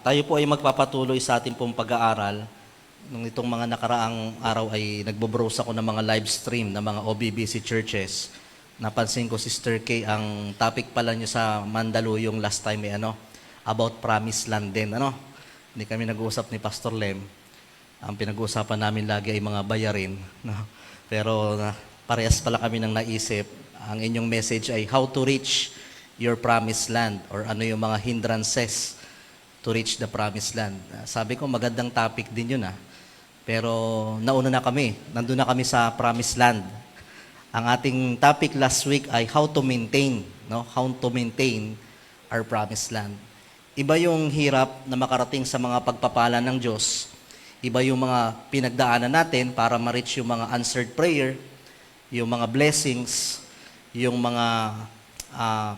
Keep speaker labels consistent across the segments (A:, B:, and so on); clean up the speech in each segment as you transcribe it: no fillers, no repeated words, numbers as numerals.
A: Tayo po ay magpapatuloy sa ating pong pag-aaral. Nung itong mga nakaraang araw ay nagbo-browse ako ng mga live stream ng mga OBBC churches. Napansin ko, Sister Kay, ang topic pala niyo sa Mandaluyong last time ay about promised land din. Hindi kami nag-uusap ni Pastor Lem. Ang pinag-uusapan namin lagi ay mga bayarin. No? Pero parehas pala kami ng naisip. Ang inyong message ay how to reach your promised land or ano yung mga hindrances to reach the promised land. Sabi ko, magandang topic din yun. Pero nauna na kami. Nandun na kami sa promised land. Ang ating topic last week ay how to maintain. How to maintain our promised land. Iba yung hirap na makarating sa mga pagpapala ng Diyos. Iba yung mga pinagdaanan natin para ma-reach yung mga answered prayer, yung mga blessings, yung mga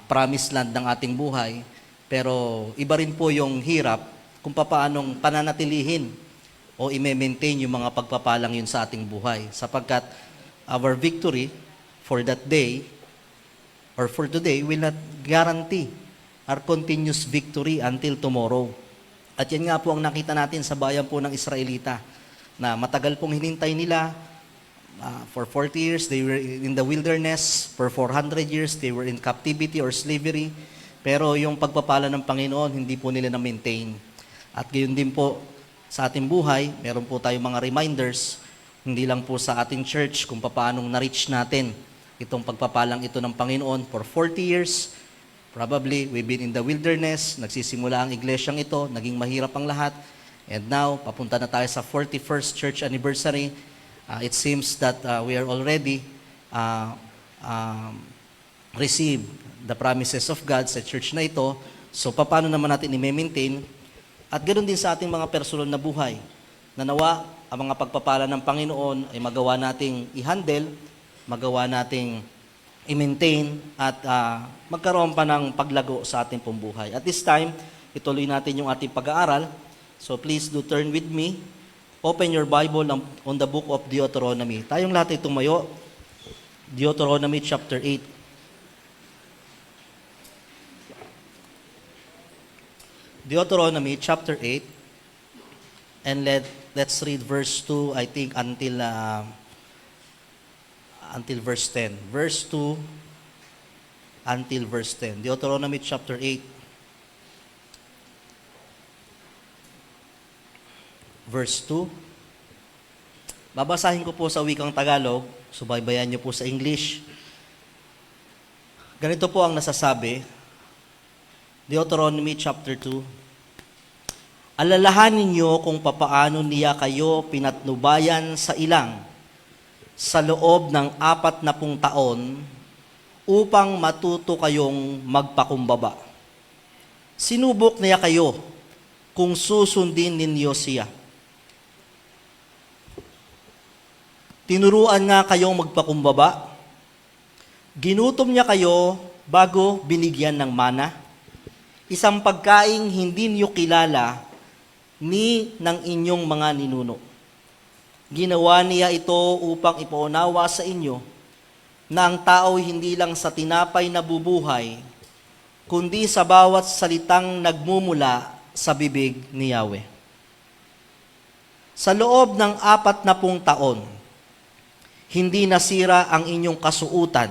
A: promised land ng ating buhay. Pero iba rin po yung hirap kung paanong pananatilihin o i-maintain yung mga pagpapalang yun sa ating buhay. Sapagkat our victory for that day or for today will not guarantee our continuous victory until tomorrow. At yan nga po ang nakita natin sa bayan po ng Israelita na matagal pong hinintay nila. For 40 years, they were in the wilderness. For 400 years, they were in captivity or slavery. Pero yung pagpapala ng Panginoon, hindi po nila na-maintain. At gayon din po sa ating buhay, meron po tayong mga reminders, hindi lang po sa ating church kung paanong na-reach natin itong pagpapalang ito ng Panginoon. For 40 years, probably we've been in the wilderness, nagsisimula ang iglesyang ito, naging mahirap ang lahat. And now, papunta na tayo sa 41st church anniversary. It seems that we are already received the promises of God sa church na ito. So, paano naman natin i-maintain? At ganoon din sa ating mga personal na buhay. Nanawa, ang mga pagpapala ng Panginoon ay magawa nating i-handle, magawa nating i-maintain, at magkaroon pa ng paglago sa ating pong buhay. At this time, ituloy natin yung ating pag-aaral. So, please do turn with me. Open your Bible on the book of Deuteronomy. Tayong lahat ay tumayo. Deuteronomy chapter 8. Deuteronomy chapter 8, and let's read verse 2, I think, until verse 10. Verse 2 until verse 10. Deuteronomy chapter 8, verse 2. Babasahin ko po sa wikang Tagalog, subaybayan niyo po sa English. Ganito po ang nasasabi. Deuteronomy chapter 2. Alalahanin niyo kung papaano niya kayo pinatnubayan sa ilang sa loob ng 40 taon upang matuto kayong magpakumbaba. Sinubok niya kayo kung susundin ninyo siya. Tinuruan nga kayong magpakumbaba. Ginutom niya kayo bago binigyan ng mana. Isang pagkaing hindi niyo kilala ni ng inyong mga ninuno. Ginawa niya ito upang ipaunawa sa inyo na ang tao hindi lang sa tinapay na bubuhay, kundi sa bawat salitang nagmumula sa bibig ni Yahweh. Sa loob ng 40 taon, hindi nasira ang inyong kasuutan,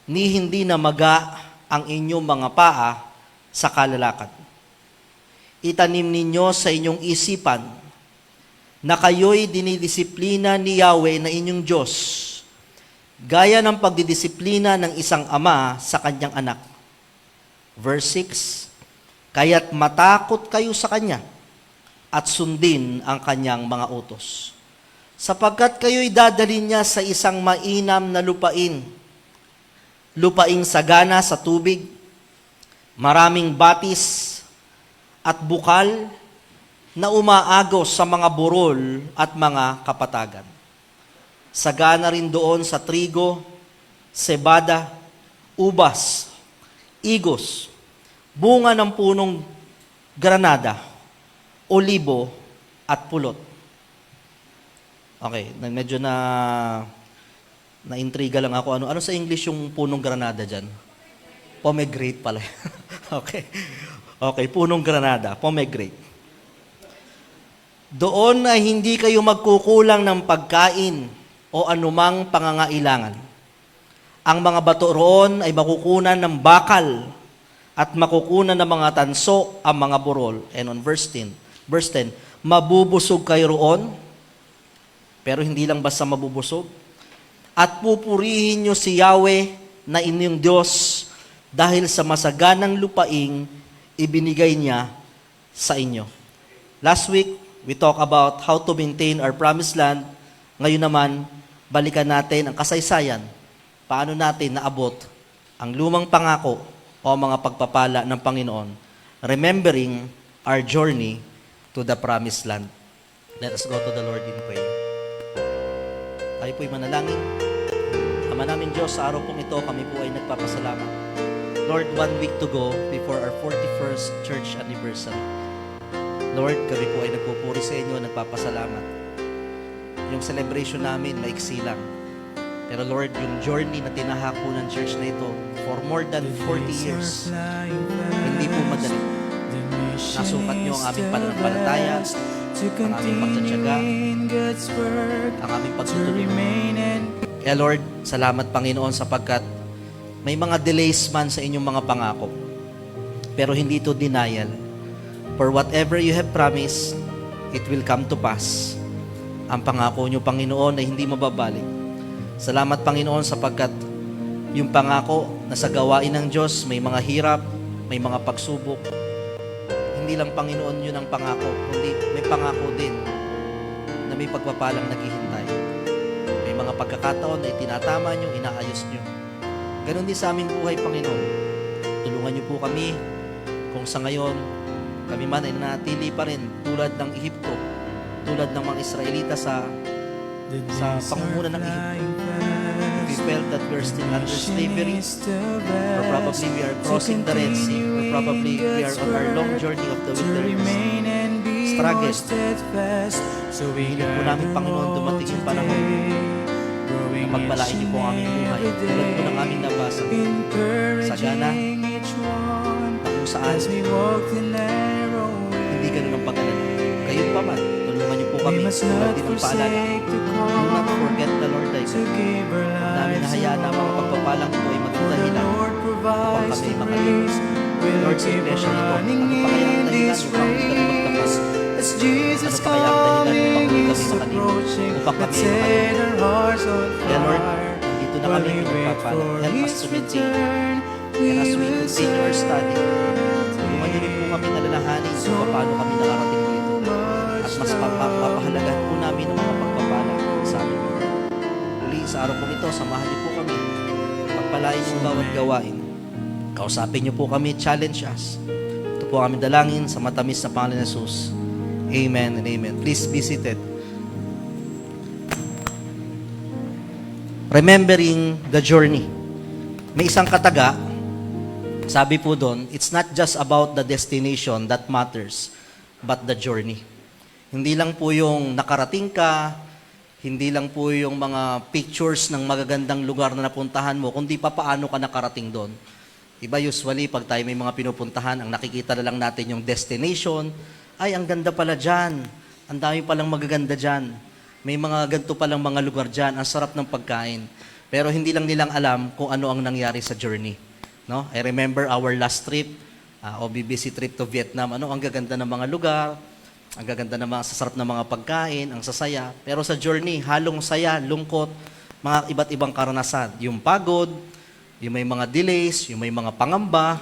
A: ni hindi namaga ang inyong mga paa sa kalalakad. Itanim ninyo sa inyong isipan na kayo'y dinidisiplina ni Yahweh na inyong Diyos, gaya ng pagdidisiplina ng isang ama sa kanyang anak. Verse 6, kaya't matakot kayo sa kanya at sundin ang kanyang mga utos. Sapagkat kayo'y dadalhin niya sa isang mainam na lupaing sagana sa tubig, maraming batis at bukal na umaagos sa mga burol at mga kapatagan. Sagana rin doon sa trigo, sebada, ubas, igos, bunga ng punong granada, olibo, at pulot. Okay, medyo na-intriga lang ako. Ano sa English yung punong granada dyan? Pomegranate pala. Okay. Okay, punong granada, pomegranate. Doon ay hindi kayo magkukulang ng pagkain o anumang pangangailangan. Ang mga bato roon ay makukunan ng bakal at makukunan ng mga tanso ang mga burol. And on verse 10, mabubusog kayo roon, pero hindi lang basta mabubusog, at pupurihin nyo si Yahweh na inyong Diyos dahil sa masaganang lupaing ibinigay niya sa inyo. Last week, we talk about how to maintain our promised land. Ngayon naman, balikan natin ang kasaysayan. Paano natin naabot ang lumang pangako o mga pagpapala ng Panginoon, remembering our journey to the promised land. Let us go to the Lord in prayer. Tayo po'y manalangin. Ama namin Diyos, sa araw pong ito, kami po ay nagpapasalamat. Lord, 1 week to go before our 41st church anniversary. Lord, kami po ay nagpupuri sa inyo, nagpapasalamat. Yung celebration namin, maiksi lang. Pero Lord, yung journey na tinahak po ng church na ito for more than 40 years, hindi po madali. Nasukat niyo ang aming pananampalataya, ang aming pagtsatsaga, ang aming pagtutulungan. Kaya Lord, salamat Panginoon sapagkat may mga delays man sa inyong mga pangako. Pero hindi ito denial. For whatever you have promised, it will come to pass. Ang pangako niyo, Panginoon, ay hindi mababalik. Salamat, Panginoon, sapagkat yung pangako na sa gawain ng Diyos, may mga hirap, may mga pagsubok. Hindi lang, Panginoon, yun ang pangako, kundi may pangako din na may pagpapalang naghihintay. May mga pagkakataon na itinatama nyo, inaayos nyo. Ganon din sa aming buhay, Panginoon. Tulungan niyo po kami kung sa ngayon kami man ay nanatili pa rin tulad ng Ehipto, tulad ng mga Israelita sa pangunguna ng Ehipto. We felt that we're still under slavery, or probably we are crossing the Red Sea, or probably we are on our long journey of the wilderness struggle. Hindi po namin, Panginoon, dumating yung panahon na pagpalain niyo po ang aming buhay. Tulad po ng aming nabasa sa Gana, na kung saan hindi ganun ang pag-alala. Kayo pa man, tulungan niyo po kami. Tulad din ang paalala. Do not forget the Lord thy God. Ang dami nahayaan na mga pagpapalang ito ay maging dahilan upang kami makaligtas. Lord, sa iglesia nito, ano pa kaya ang dahilan upang hindi kami magtapas? Ano pa kaya ang dahilan upang hindi kami makalimot? Upang kami makalimot? Kaya Lord, dito na kami magpapala. Help us to maintain. And as we continue our study, tulungan niyo rin po kami alalahanin kung paano kami nakarating dito. At mas papahalagan po namin ang mga pagpapala sa amin. Muli, sa araw pong ito, samahan niyo po kami. Pagpalain yung bawat gawain. Kausapin niyo po kami, challenge us. Ito po ang aming dalangin sa matamis na pangalan ni Jesus. Amen and amen. Please be seated. Remembering the journey. May isang kataga, sabi po doon, it's not just about the destination that matters, but the journey. Hindi lang po yung nakarating ka, hindi lang po yung mga pictures ng magagandang lugar na napuntahan mo, kundi pa paano ka nakarating doon. Iba usually, pag tayo may mga pinupuntahan, ang nakikita na lang natin yung destination, ay, ang ganda pala dyan, ang dami palang magaganda dyan, may mga ganito palang mga lugar dyan, ang sarap ng pagkain. Pero hindi lang nilang alam kung ano ang nangyari sa journey. No? I remember our last trip, OBBC trip to Vietnam. Ang gaganda ng mga lugar, ang gaganda ng mga sasarap na mga pagkain, ang sasaya. Pero sa journey, halong saya, lungkot, mga iba't ibang karanasan. Yung pagod, yung may mga delays, yung may mga pangamba,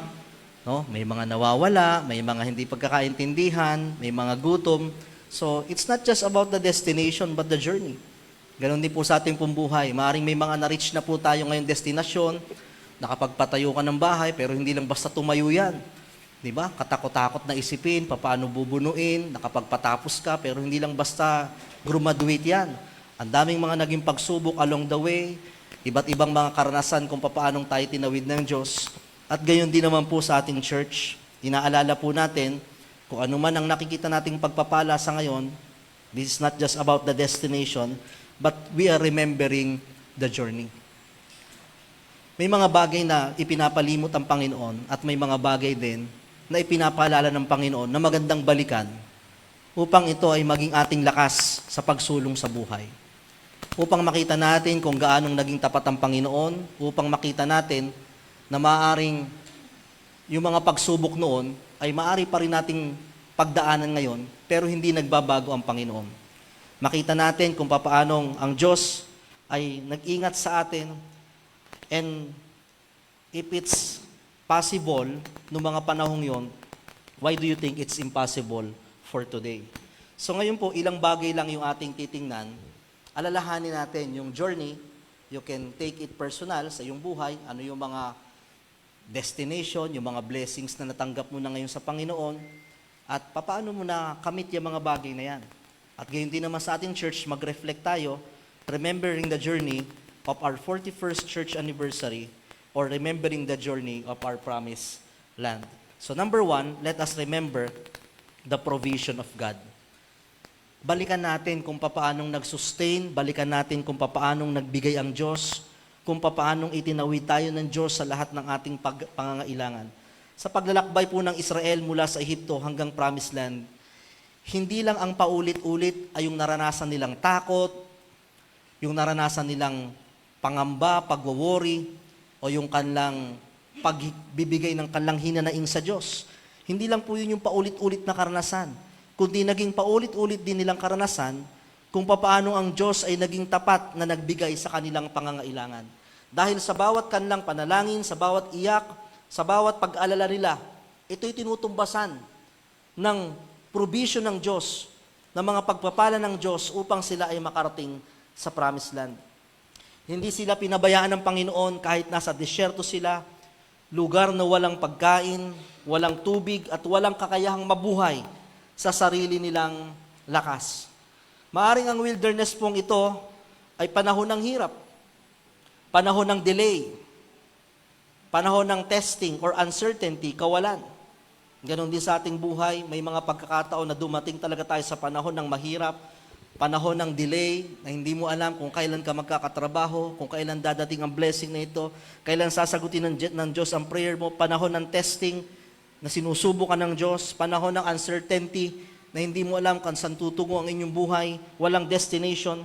A: no? May mga nawawala, may mga hindi pagkakaintindihan, may mga gutom. So, it's not just about the destination, but the journey. Ganon din po sa ating pong buhay. Maaring may mga na-reach na po tayo ngayong destinasyon, nakapagpatayo ka ng bahay, pero hindi lang basta tumayo yan. Di ba? Katakot-takot na isipin, paano bubunuin, nakapagpatapos ka, pero hindi lang basta graduate yan. Ang daming mga naging pagsubok along the way, iba't ibang mga karanasan kung paanong tayo tinawid ng Diyos. At gayon din naman po sa ating church, inaalala po natin, kung ano man ang nakikita nating pagpapala sa ngayon, this is not just about the destination, but we are remembering the journey. May mga bagay na ipinapalimot ang Panginoon at may mga bagay din na ipinapaalala ng Panginoon na magandang balikan upang ito ay maging ating lakas sa pagsulong sa buhay. Upang makita natin kung gaanong naging tapat ang Panginoon, upang makita natin na maaaring yung mga pagsubok noon ay maaari pa rin nating pagdaanan ngayon, pero hindi nagbabago ang Panginoon. Makita natin kung papaanong ang Diyos ay nag-ingat sa atin, and if it's possible noong mga panahong yon, why do you think it's impossible for today? So ngayon po, ilang bagay lang yung ating titingnan. Alalahanin natin yung journey. You can take it personal sa iyong buhay. Ano yung mga destination, yung mga blessings na natanggap mo na ngayon sa Panginoon, at paano mo na kamit yung mga bagay na yan. At gayon din naman sa ating church, mag-reflect tayo, remembering the journey of our 41st church anniversary, or remembering the journey of our promised land. So number 1, let us remember the provision of God. Balikan natin kung paanong nag-sustain, balikan natin kung paanong nagbigay ang Diyos, kung paanong itinawid tayo ng Diyos sa lahat ng ating pangangailangan. Sa paglalakbay po ng Israel mula sa Ehipto hanggang Promised Land, hindi lang ang paulit-ulit ay yung naranasan nilang takot, yung naranasan nilang pangamba, pagwo-worry, o yung kanilang pagbibigay ng kanilang hinanaing sa Diyos. Hindi lang po yun yung paulit-ulit na karanasan, kundi naging paulit-ulit din nilang karanasan kung paano ang Diyos ay naging tapat na nagbigay sa kanilang pangangailangan. Dahil sa bawat kanilang panalangin, sa bawat iyak, sa bawat pag-alala nila, ito'y tinutumbasan ng provision ng Diyos, ng mga pagpapala ng Diyos upang sila ay makarating sa Promised Land. Hindi sila pinabayaan ng Panginoon kahit nasa disyerto sila, lugar na walang pagkain, walang tubig, at walang kakayahang mabuhay sa sarili nilang lakas. Maaring ang wilderness pong ito ay panahon ng hirap, panahon ng delay, panahon ng testing or uncertainty, kawalan. Ganon din sa ating buhay, may mga pagkakataon na dumating talaga tayo sa panahon ng mahirap, panahon ng delay, na hindi mo alam kung kailan ka magkakatrabaho, kung kailan dadating ang blessing na ito, kailan sasagutin ng Diyos ang prayer mo, panahon ng testing na sinusubo ka ng Diyos, panahon ng uncertainty na hindi mo alam kung saan tutungo ang inyong buhay, walang destination.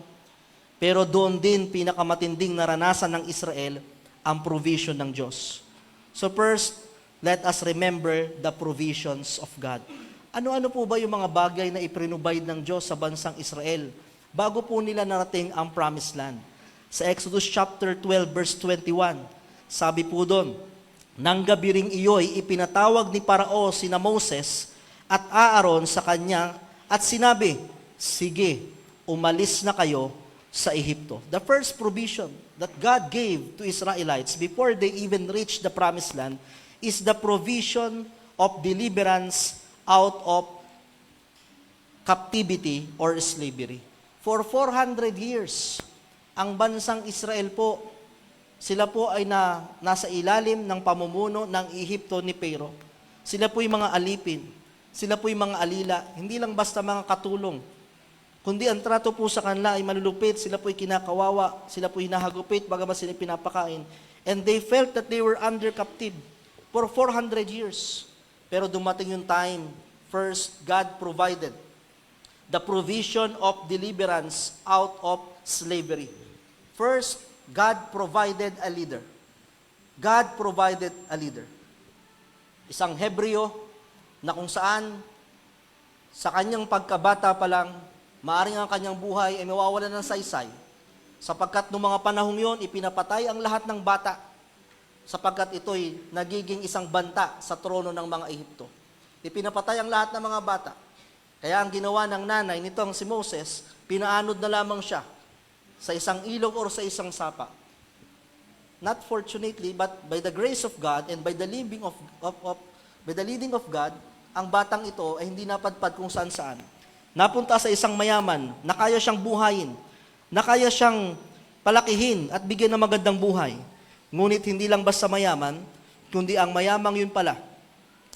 A: Pero doon din pinakamatinding naranasan ng Israel ang provision ng Diyos. So first, let us remember the provisions of God. Ano-ano po ba yung mga bagay na iprinubide ng Diyos sa bansang Israel bago po nila narating ang Promised Land? Sa Exodus chapter 12 verse 21, sabi po doon, "Nang gabi ring iyo'y ipinatawag ni Parao sina Moses at Aaron sa kanya at sinabi, 'Sige, umalis na kayo sa Ehipto.'" The first provision that God gave to Israelites before they even reached the Promised Land is the provision of deliverance out of captivity or slavery. For 400 years, ang bansang Israel po, sila po ay nasa ilalim ng pamumuno ng Ehipto ni Pharaoh. Sila po yung mga alipin, sila po yung mga alila, hindi lang basta mga katulong, kundi ang trato po sa kanila ay malulupit, sila po'y kinakawawa, sila po'y hinahagupit, bagamat sila pinapakain. And they felt that they were under captive for 400 years. Pero dumating yung time, first, God provided the provision of deliverance out of slavery. First, God provided a leader. God provided a leader. Isang Hebreo na kung saan sa kanyang pagkabata pa lang, maaring ang kanyang buhay ay mawawalan ng saysay, sapagkat noong mga panahong yon, ipinapatay ang lahat ng bata, sapagkat ito'y nagiging isang banta sa trono ng mga Ehipto. Ipinapatay ang lahat ng mga bata. Kaya ang ginawa ng nanay nitong si Moses, pinaanod na lamang siya sa isang ilog or sa isang sapa. Not fortunately, but by the grace of God and by the leading of God, ang batang ito ay hindi napadpad kung saan-saan. Napunta sa isang mayaman na kaya siyang buhayin, na kaya siyang palakihin at bigyan ng magandang buhay. Ngunit hindi lang basta mayaman, kundi ang mayamang yun pala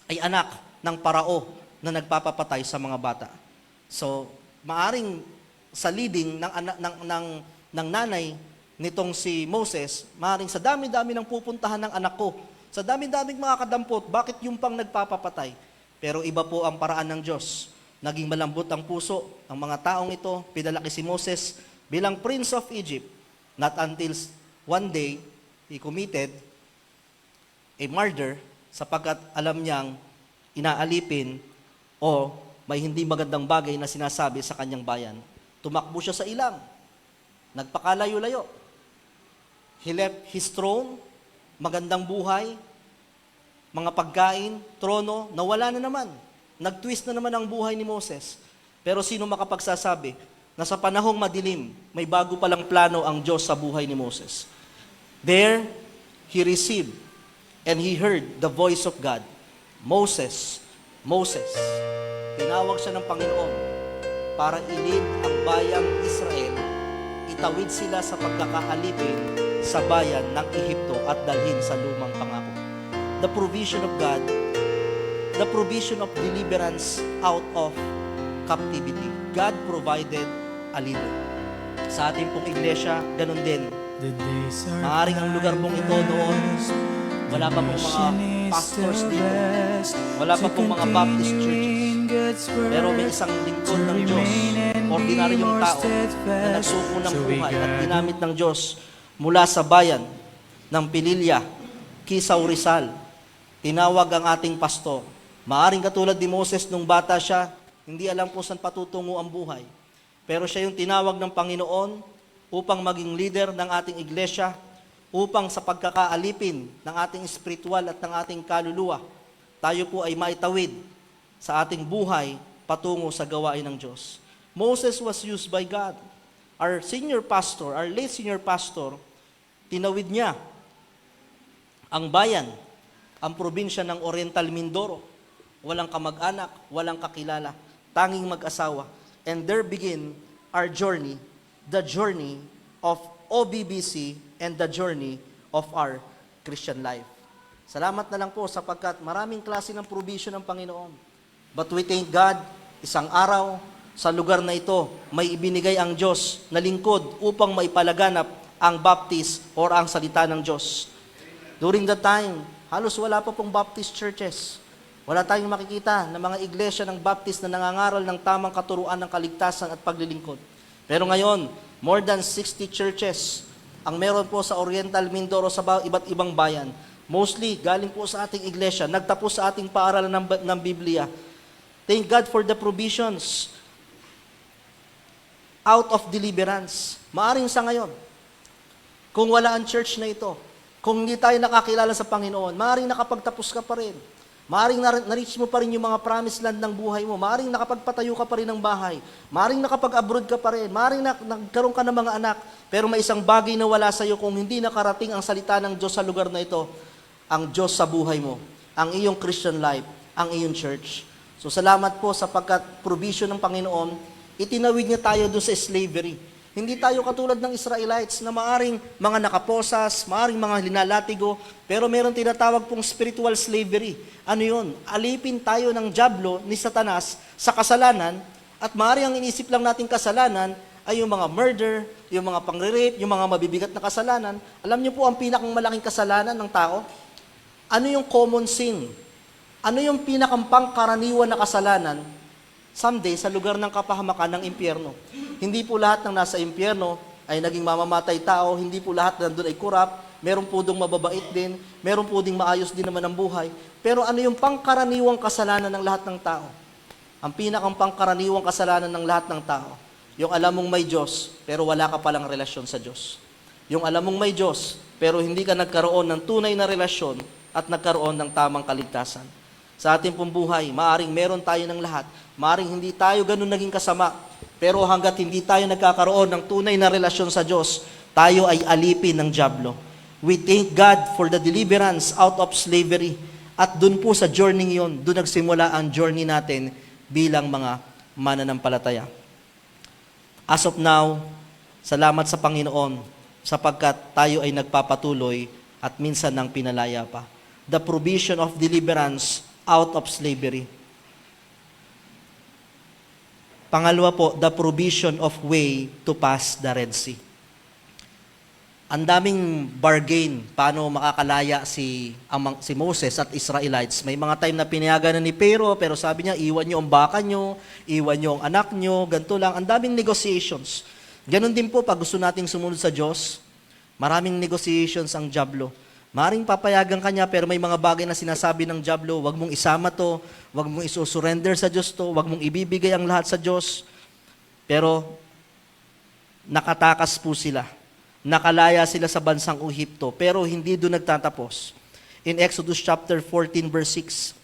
A: ay anak ng Parao na nagpapapatay sa mga bata. So, maaring sa leading ng nanay nitong si Moses, maaring sa dami-dami ng pupuntahan ng anak ko Sa dami-daming mga kadampot, bakit yung pang nagpapapatay? Pero iba po ang paraan ng Diyos. Naging malambot ang puso ng mga taong ito, pinalaki si Moses bilang Prince of Egypt. Not until one day, he committed a murder sapagkat alam niyang inaalipin o may hindi magandang bagay na sinasabi sa kanyang bayan. Tumakbo siya sa ilang. Nagpakalayo-layo. He left his throne, magandang buhay, mga pagkain, trono, nawala na naman. Nag-twist na naman ang buhay ni Moses. Pero sino makapagsasabi na sa panahong madilim, may bago palang plano ang Diyos sa buhay ni Moses? There, he received and he heard the voice of God. Moses, Moses, tinawag siya ng Panginoon para ilid ang bayang Israel, itawid sila sa pagkakaalipin sa bayan ng Ehipto at dalhin sa lumang pangako. The provision of God, the provision of deliverance out of captivity. God provided a leader. Sa ating pong iglesia, ganun din. Maaaring ang lugar pong ito noon, wala pa pong mga pastors dito. Wala pa pong mga Baptist churches. Pero may isang lingkod ng Diyos, ordinaryong tao, na nagsuko ng buhay at ginamit ng Diyos mula sa bayan ng Pililya, Kisaw, Rizal. Tinawag ang ating pastor. Maaring katulad ni Moses nung bata siya, hindi alam kung saan patutungo ang buhay. Pero siya yung tinawag ng Panginoon upang maging leader ng ating iglesia, upang sa pagkakaalipin ng ating spiritual at ng ating kaluluwa, tayo po ay maitawid sa ating buhay patungo sa gawain ng Diyos. Moses was used by God. Our senior pastor, our late senior pastor, tinawid niya ang bayan, ang probinsya ng Oriental Mindoro. Walang kamag-anak, walang kakilala, tanging mag-asawa. And there begin our journey, the journey of OBBC and the journey of our Christian life. Salamat na lang po sapagkat maraming klase ng provision ng Panginoon. But we thank God, isang araw sa lugar na ito, may ibinigay ang Diyos na lingkod upang maipalaganap ang baptist or ang salita ng Diyos. During that time, halos wala pa pong Baptist churches. Wala tayong makikita na mga iglesia ng Baptist na nangangaral ng tamang katuruan ng kaligtasan at paglilingkod. Pero ngayon, more than 60 churches ang meron po sa Oriental Mindoro sa iba't ibang bayan. Mostly, galing po sa ating iglesia, nagtapos sa ating paaralan ng Biblia. Thank God for the provisions out of deliverance. Maaring sa ngayon, kung wala ang church na ito, kung hindi tayo nakakilala sa Panginoon, maaring nakapagtapos ka pa rin. Maaring na-reach mo pa rin yung mga promised land ng buhay mo. Maaring nakapagpatayo ka pa rin ng bahay. Maaring nakapag-abroad ka pa rin. Maaring nagkaroon ka ng mga anak. Pero may isang bagay na wala sa iyo kung hindi nakarating ang salita ng Diyos sa lugar na ito. Ang Diyos sa buhay mo. Ang iyong Christian life. Ang iyong church. So salamat po sapagkat provision ng Panginoon, itinawid niya tayo doon sa slavery. Hindi tayo katulad ng Israelites na maaring mga nakaposas, maaring mga linalatigo, pero meron tinatawag pong spiritual slavery. Ano yun? Alipin tayo ng dyablo ni Satanas sa kasalanan at maaring ang inisip lang nating kasalanan ay yung mga murder, yung mga pangre-rape, yung mga mabibigat na kasalanan. Alam niyo po ang pinakang malaking kasalanan ng tao? Ano yung common sin? Ano yung pinakang pangkaraniwan na kasalanan? Someday, sa lugar ng kapahamakan ng impyerno. Hindi po lahat ng nasa impyerno ay naging mamamatay tao, hindi po lahat nandun ay kurap, meron po dong mababait din, meron po ding maayos din naman ang buhay. Pero ano yung pangkaraniwang kasalanan ng lahat ng tao? Ang pinakang pangkaraniwang kasalanan ng lahat ng tao, yung alam mong may Diyos, pero wala ka palang relasyon sa Diyos. Yung alam mong may Diyos, pero hindi ka nagkaroon ng tunay na relasyon at nagkaroon ng tamang kaligtasan. Sa ating pong buhay, maaring meron tayo ng lahat. Maaring hindi tayo ganun naging kasama. Pero hanggat hindi tayo nagkakaroon ng tunay na relasyon sa Diyos, tayo ay alipin ng dyablo. We thank God for the deliverance out of slavery. At dun po sa journey yon, dun nagsimula ang journey natin bilang mga mananampalataya. As of now, salamat sa Panginoon sapagkat tayo ay nagpapatuloy at minsan nang pinalaya pa. The provision of deliverance out of slavery. Pangalawa po, the provision of way to pass the Red Sea. ang daming bargain paano makakalaya si Moses at Israelites. May mga time na pinayagan na ni pero sabi niya, iwan niyo ang baka niyo, iwan niyo ang anak niyo, ganito lang. Ang daming negotiations. Ganon din po pag gusto nating sumunod sa Diyos, maraming negotiations ang dyablo. Maring papayagan ka niya, pero may mga bagay na sinasabi ng dyablo, wag mong isama to, wag mong isusurrender sa Diyos to, wag mong ibibigay ang lahat sa Diyos. Pero nakatakas po sila. Nakalaya sila sa bansang Ehipto, pero hindi doon nagtatapos. In Exodus chapter 14 verse 6,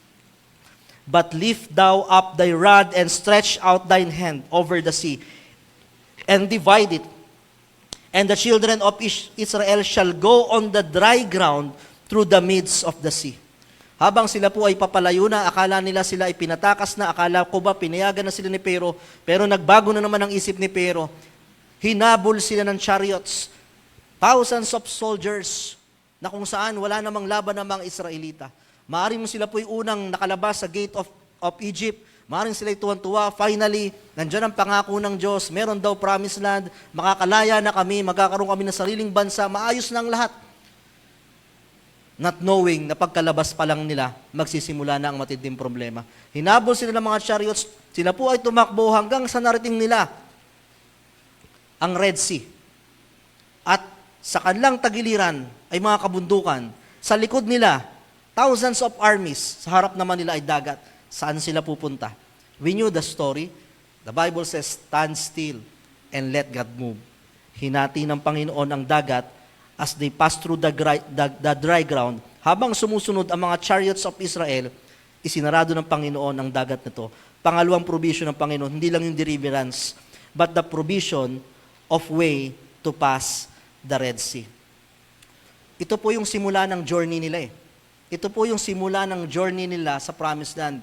A: "But lift thou up thy rod and stretch out thine hand over the sea, and divide it. And the children of Israel shall go on the dry ground through the midst of the sea." Habang sila po ay papalayo na, akala nila sila ay pinatakas na, akala ko ba pinayagan na sila ni pero nagbago na naman ang isip ni hinabol sila ng chariots, thousands of soldiers, na kung saan wala namang laban ng mga Israelita. Maaring sila po yung unang nakalabas sa gate of Egypt. Maaring sila tuwan-tuwa. Finally, nandiyan ang pangako ng Diyos. Meron daw promised land. Makakalaya na kami. Magkakaroon kami ng sariling bansa. Maayos na ang lahat. Not knowing na pagkalabas pa lang nila, magsisimula na ang matinding problema. Hinabol sila ng mga chariots. Sila po ay tumakbo hanggang sa narating nila ang Red Sea. At sa kanilang tagiliran ay mga kabundukan. Sa likod nila, thousands of armies. Sa harap naman nila ay dagat. Saan sila pupunta? We knew the story. The Bible says, "Stand still and let God move." Hinati ng Panginoon ang dagat as they pass through the dry ground. Habang sumusunod ang mga chariots of Israel, isinarado ng Panginoon ang dagat na to. Pangalawang provision ng Panginoon, hindi lang yung deliverance, but the provision of way to pass the Red Sea. Ito po yung simula ng journey nila eh. Ito po yung simula ng journey nila sa Promised Land.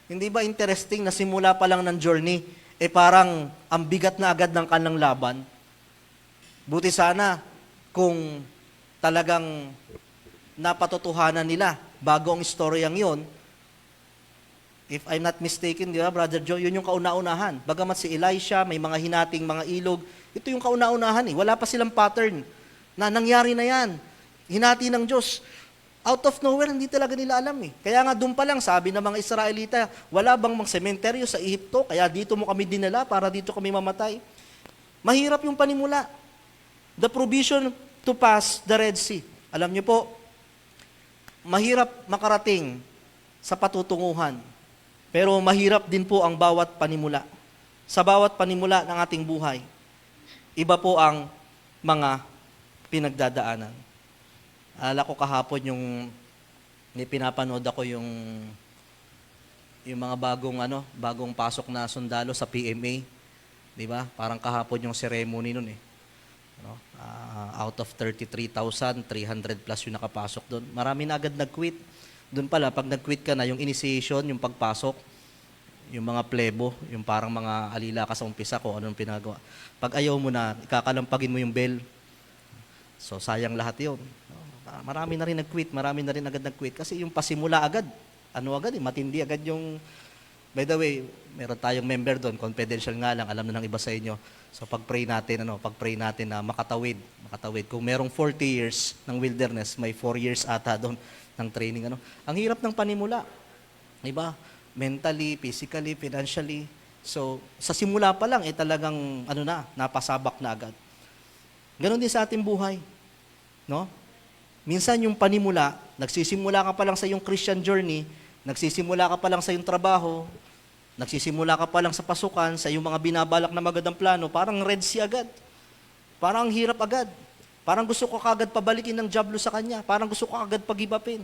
A: Hindi ba interesting na simula pa lang ng journey, parang ang bigat na agad ng kanilang laban? Buti sana kung talagang napatotohanan nila bago ang istoryang yon. If I'm not mistaken, di ba, Brother Joe, yun yung kauna-unahan. Bagamat si Elisha, may mga hinating mga ilog, ito yung kauna-unahan eh. Wala pa silang pattern na nangyari na yan. Hinati ng Diyos. Out of nowhere, hindi talaga nila alam eh. Kaya nga doon pa lang, sabi ng mga Israelita, wala bang mga sementeryo sa Ehipto? Kaya dito mo kami dinala para dito kami mamatay. Mahirap yung panimula. The provision to pass the Red Sea. Alam niyo po, mahirap makarating sa patutunguhan. Pero mahirap din po ang bawat panimula. Sa bawat panimula ng ating buhay, iba po ang mga pinagdadaanan. Alala ko kahapon may pinapanood ako yung mga bagong pasok na sundalo sa PMA, 'di ba? Parang kahapon yung ceremony noon eh. Out of 33,300 plus yung nakapasok doon. Marami na agad nag-quit. Doon pala pag nag-quit ka na, yung initiation, yung pagpasok, yung mga plebo, yung parang mga alila ka sa umpisa ko, anong pinagawa. Pag ayaw mo na, ikakalampagin mo yung bell. So sayang lahat 'yon. Marami na rin nag-quit, marami na rin agad nag-quit kasi yung pasimula agad, matindi agad yung, by the way, meron tayong member doon, confidential nga lang, alam na ng iba sa inyo. So pag-pray natin na makatawid. Kung merong 40 years ng wilderness, may 4 years ata doon ng training. Ang hirap ng panimula. Diba? Mentally, physically, financially. So sa simula pa lang, talagang napasabak na agad. Ganon din sa ating buhay. No? Minsan yung panimula, nagsisimula ka pa lang sa iyong Christian journey, nagsisimula ka pa lang sa iyong trabaho, nagsisimula ka pa lang sa pasukan, sa iyong mga binabalak na magandang plano, parang Red Sea agad. Parang hirap agad. Parang gusto ko kagad pabalikin ng dyablo sa kanya. Parang gusto ko kagad pag-ibapin.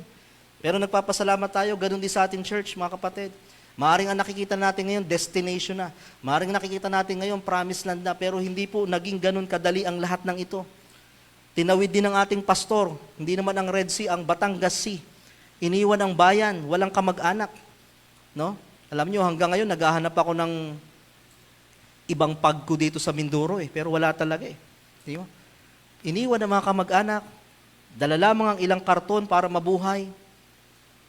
A: Pero nagpapasalamat tayo, ganun din sa ating church, mga kapatid. Maaring ang nakikita natin ngayon, destination na. Maaring nakikita natin ngayon, promised land na. Pero hindi po naging ganun kadali ang lahat ng ito. Tinawid din ng ating pastor, hindi naman ang Red Sea, ang Batangas Sea. Iniwan ang bayan, walang kamag-anak. No? Alam nyo, hanggang ngayon, naghahanap ako ng ibang pagko dito sa Mindoro pero wala talaga Di ba? Iniwan ang mga kamag-anak, dala lamang ang ilang karton para mabuhay.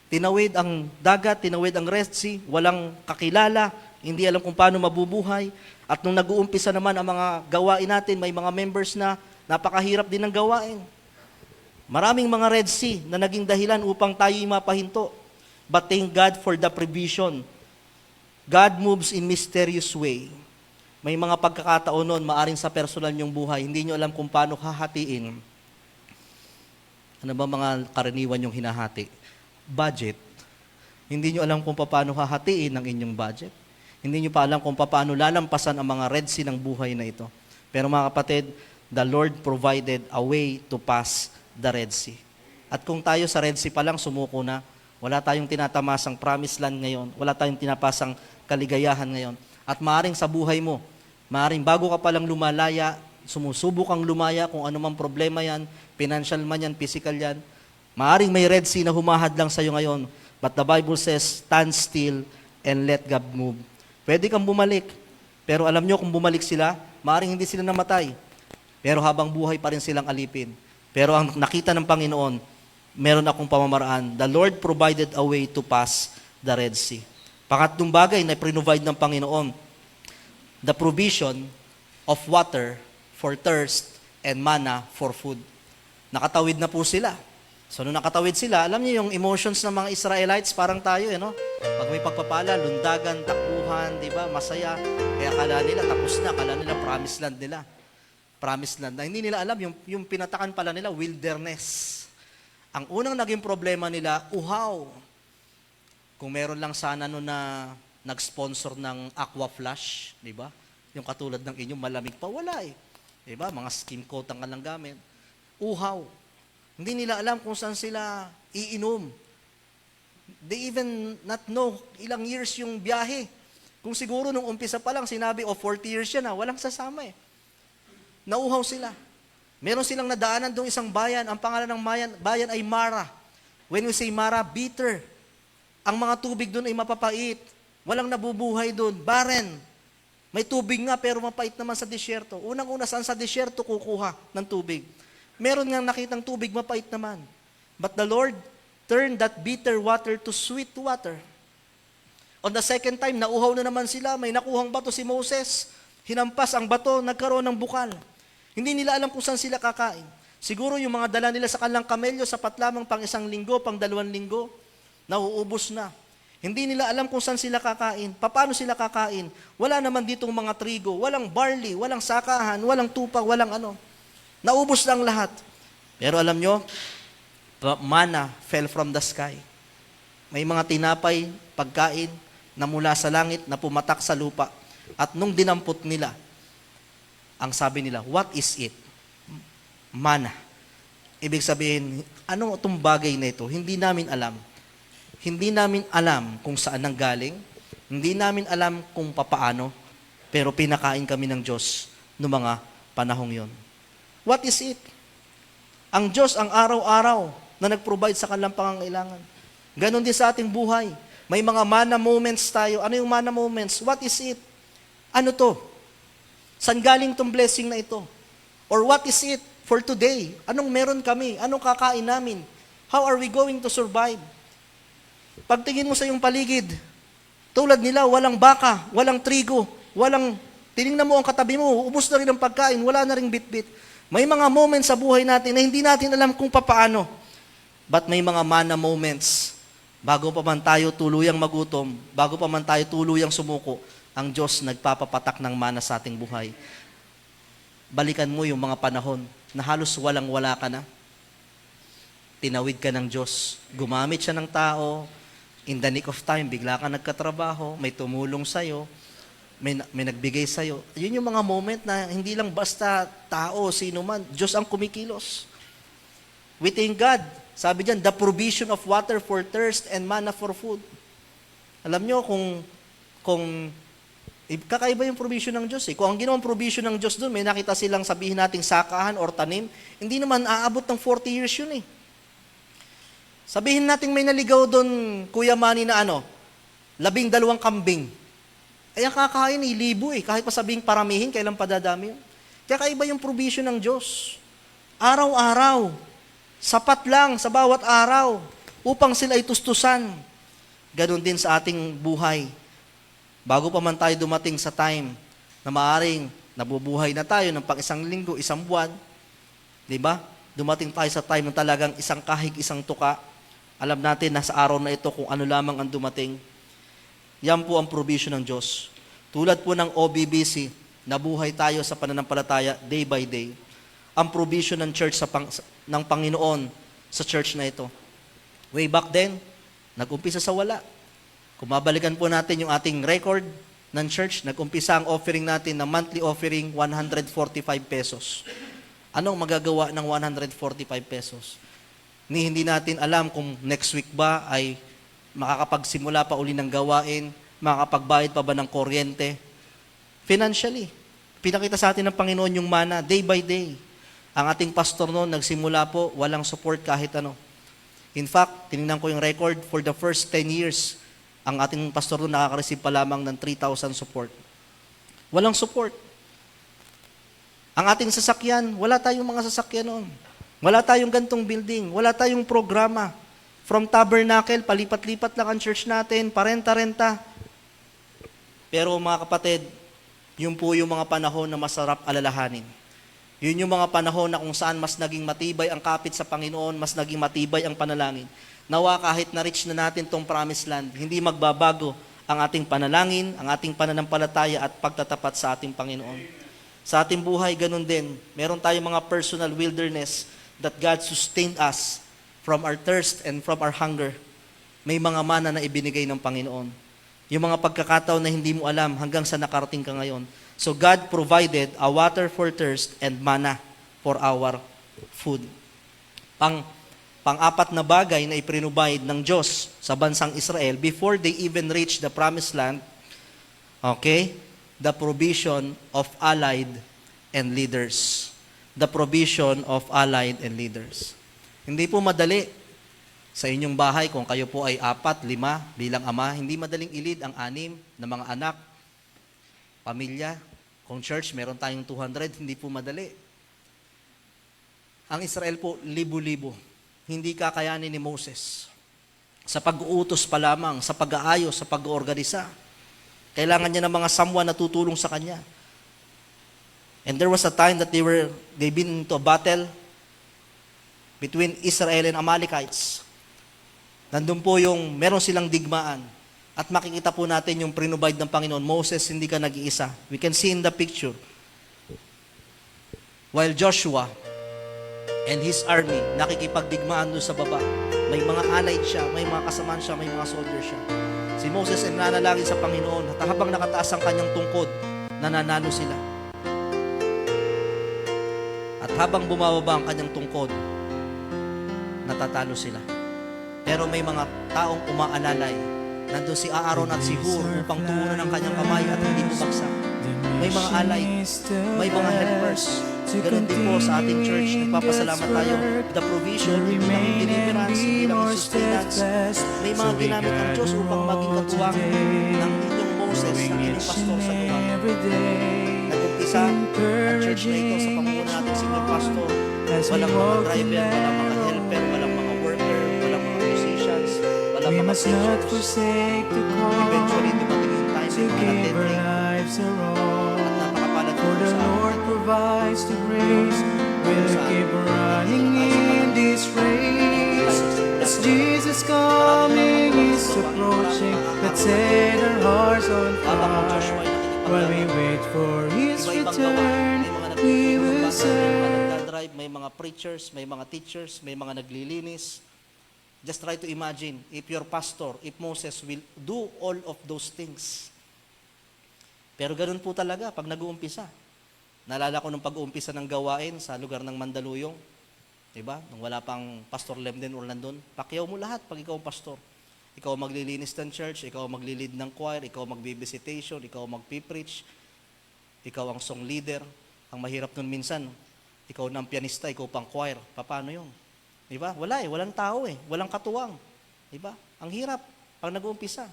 A: Tinawid ang dagat, tinawid ang Red Sea, walang kakilala, hindi alam kung paano mabubuhay. At nung nag-uumpisa naman ang mga gawain natin, may mga members na napakahirap din ng gawain. Maraming mga Red Sea na naging dahilan upang tayo'y mapahinto. But thank God for the provision. God moves in mysterious way. May mga pagkakataon nun, maaring sa personal niyong buhay, hindi niyo alam kung paano hahatiin. Ano ba mga karaniwan niyong hinahati? Budget. Hindi niyo alam kung paano hahatiin ang inyong budget. Hindi niyo pa alam kung paano lalampasan ang mga Red Sea ng buhay na ito. Pero mga kapatid, the Lord provided a way to pass the Red Sea. At kung tayo sa Red Sea pa lang sumuko na, wala tayong tinatamasang promised land ngayon, wala tayong tinapasang kaligayahan ngayon. At maaring sa buhay mo, maaring bago ka palang lumalaya, sumusubok kang lumaya kung ano mang problema yan, financial man yan, physical yan, maaring may Red Sea na humahad lang sa'yo ngayon. But the Bible says, stand still and let God move. Pwede kang bumalik. Pero alam nyo, kung bumalik sila, maaring hindi sila namatay. Pero habang buhay pa rin silang alipin. Pero ang nakita ng Panginoon, meron akong pamamaraan. The Lord provided a way to pass the Red Sea. Pangatlong bagay na provide ng Panginoon, the provision of water for thirst and manna for food. Nakatawid na po sila. So nung nakatawid sila, alam niyo yung emotions ng mga Israelites, parang tayo, no? Pag may pagpapala, lundagan, takbuhan, di ba? Masaya. Kaya akala nila, tapos na. Akala nila, promised land nila. Promised land. Na hindi nila alam, yung pinatakan pala nila, wilderness. Ang unang naging problema nila, uhaw. Kung meron lang sana no na nag-sponsor ng Aqua Flash, di ba? Yung katulad ng inyong malamig pa, wala eh. Di ba? Mga skim coat ang kalang gamit. Uhaw. Hindi nila alam kung saan sila iinom. They even not know ilang years yung biyahe. Kung siguro nung umpisa pa lang sinabi, 40 years yan na, walang sasama eh. Nauhaw sila. Meron silang nadaanan doon isang bayan. Ang pangalan ng bayan ay Mara. When we say Mara, bitter. Ang mga tubig doon ay mapapait. Walang nabubuhay doon. Barren. May tubig nga pero mapait naman sa disyerto. Unang-una, saan sa disyerto kukuha ng tubig? Meron nga nakitang tubig, mapait naman. But the Lord turned that bitter water to sweet water. On the second time, nauhaw na naman sila. May nakuhang bato si Moses. Hinampas ang bato, nagkaroon ng bukal. Hindi nila alam kung saan sila kakain. Siguro yung mga dala nila sa kanilang kamelyo, sapat lamang pang 1 linggo, pang 2 linggo, nauubos na. Hindi nila alam kung saan sila kakain. Paano sila kakain? Wala naman ditong mga trigo, walang barley, walang sakahan, walang tupa, walang ano. Naubos lang lahat. Pero alam nyo, manna fell from the sky. May mga tinapay, pagkain, na mula sa langit, na pumatak sa lupa. At nung dinampot nila, ang sabi nila, what is it? Manna. Ibig sabihin, ano itong bagay na ito? Hindi namin alam. Hindi namin alam kung saan nanggaling. Hindi namin alam kung papaano. Pero pinakain kami ng Diyos noong mga panahong yon. What is it? Ang Diyos ang araw-araw na nag-provide sa kanilang pangangailangan. Ganon din sa ating buhay. May mga manna moments tayo. Ano yung manna moments? What is it? Ano to? Saan galing tong blessing na ito? Or what is it for today? Anong meron kami? Anong kakain namin? How are we going to survive? Pagtingin mo sa iyong paligid, tulad nila, walang baka, walang trigo, tinignan mo ang katabi mo, ubos na rin ang pagkain, wala na ring bitbit. May mga moments sa buhay natin na hindi natin alam kung papaano. But may mga manna moments, bago pa man tayo tuluyang magutom, bago pa man tayo tuluyang sumuko, ang Diyos nagpapapatak ng mana sa ating buhay. Balikan mo yung mga panahon na halos walang-wala ka na. Tinawid ka ng Diyos. Gumamit siya ng tao. In the nick of time, bigla ka nagkatrabaho, may tumulong sa'yo, may nagbigay sa'yo. Yun yung mga moment na hindi lang basta tao, sino man, Diyos ang kumikilos. We thank God. Sabi diyan, the provision of water for thirst and manna for food. Alam nyo, kung kakaiba yung provision ng Diyos. Kung ang ginawang provision ng Diyos doon, may nakita silang sabihin nating sakahan or tanim, hindi naman aabot ng 40 years yun eh. Sabihin natin may naligaw doon, Kuya Manny, na 12 kambing. Ay ang kakain, libo eh. Kahit pa sabihing paramihin, kailan padadami yun. Kakaiba yung provision ng Diyos. Araw-araw, sapat lang sa bawat araw, upang sila ay tustusan. Ganon din sa ating buhay. Bago pa man tayo dumating sa time na maaring nabubuhay na tayo ng pang 1 linggo, 1 buwan, Di ba? Dumating tayo sa time na talagang isang kahig, isang tuka. Alam natin na sa araw na ito kung ano lamang ang dumating. Yan po ang provision ng Diyos. Tulad po ng OBBC, nabuhay tayo sa pananampalataya day by day. Ang provision ng church ng Panginoon sa church na ito. Way back then, nag-umpisa sa wala. Kung mabalikan po natin yung ating record ng church, nag-umpisa ang offering natin na monthly offering 145 pesos. Anong magagawa ng 145 pesos? Hindi natin alam kung next week ba ay makakapagsimula pa uli ng gawain, makakapagbayad pa ba ng kuryente. Financially, pinakita sa atin ng Panginoon yung mana day by day. Ang ating pastor noon, nagsimula po, walang support kahit ano. In fact, tinignan ko yung record, for the first 10 years, ang ating pastor noon nakaka-receive pa lamang ng 3,000 support. Walang support. Ang ating sasakyan, wala tayong mga sasakyan noon. Wala tayong gantong building, wala tayong programa. From tabernacle, palipat-lipat lang ang church natin, parenta-renta. Pero mga kapatid, yun po yung mga panahon na masarap alalahanin. Yun yung mga panahon na kung saan mas naging matibay ang kapit sa Panginoon, mas naging matibay ang panalangin. Nawa kahit na-reach na natin tong promised land, hindi magbabago ang ating panalangin, ang ating pananampalataya at pagtatapat sa ating Panginoon. Sa ating buhay, ganun din. Meron tayong mga personal wilderness that God sustained us from our thirst and from our hunger. May mga mana na ibinigay ng Panginoon. Yung mga pagkakataon na hindi mo alam hanggang sa nakarating ka ngayon. So God provided a water for thirst and manna for our food. Pang-apat na bagay na iprinubide ng Diyos sa bansang Israel before they even reach the promised land, okay, the provision of allied and leaders. The provision of allied and leaders. Hindi po madali sa inyong bahay kung kayo po ay 4, 5 bilang ama, hindi madaling ilid ang 6 na mga anak, pamilya. Kung church, meron tayong 200, hindi po madali. Ang Israel po, libo-libo. Hindi kakayanin ni Moses. Sa pag-uutos pa lamang, sa pag-aayos, sa pag-oorganisa. Kailangan niya ng mga someone na tutulong sa kanya. And there was a time that they've been into a battle between Israel and Amalekites. Nandun po yung meron silang digmaan. At makikita po natin yung prinubide ng Panginoon. Moses, hindi ka nag-iisa. We can see in the picture. While Joshua and his army nakikipagdigmaan doon sa baba, may mga allied siya, may mga kasamaan siya, may mga soldier siya. Si Moses ay nanalangin sa Panginoon at habang nakataas ang kanyang tungkod, nananalo sila. At habang bumababa ang kanyang tungkod, natatalo sila. Pero may mga taong umaalalay. Nandun si Aaron at si Hur upang tuunan ng kanyang kamay at hindi bumagsak. May mga alay, may mga helpers. Ganun din po sa ating church. Nagpapasalamat tayo. The provision, hindi lang yung deliverance, hindi lang yung sustenance. May mga ginamit ang Diyos upang maging katuwang ng inyong Moses, ng inyong pastor sa lugar. Nag-umpisa ang church na ito sa pamumuno natin senior pastor. Walang mga driver, walang mga helper, walang mga worker, walang mga musicians, walang mga preachers. Eventually, dumating yung time na mga attending. At napakapalad po sa
B: provides the grace. We'll keep running in this race. As Jesus coming is approaching, let's set our hearts on fire. While we wait for His return, we will serve.
A: May mga preachers, may mga teachers, may mga naglilinis. Just try to imagine if your pastor, if Moses will do all of those things. Pero ganun po talaga pag nag-uumpisa. Naalala ko nung pag-uumpisa ng gawain sa lugar ng Mandaluyong. Diba? Nung wala pang Pastor Lemden or nandun, pakyaw mo lahat pag ikaw ang pastor. Ikaw maglilinis ng church, ikaw maglilid ng choir, ikaw magbibisitation, ikaw magpipreach, ikaw ang song leader. Ang mahirap nun minsan, ikaw na ang pianista, ikaw pang choir. Paano yun? Diba? Wala walang tao walang katuwang. Diba? Ang hirap pag nag-uumpisa.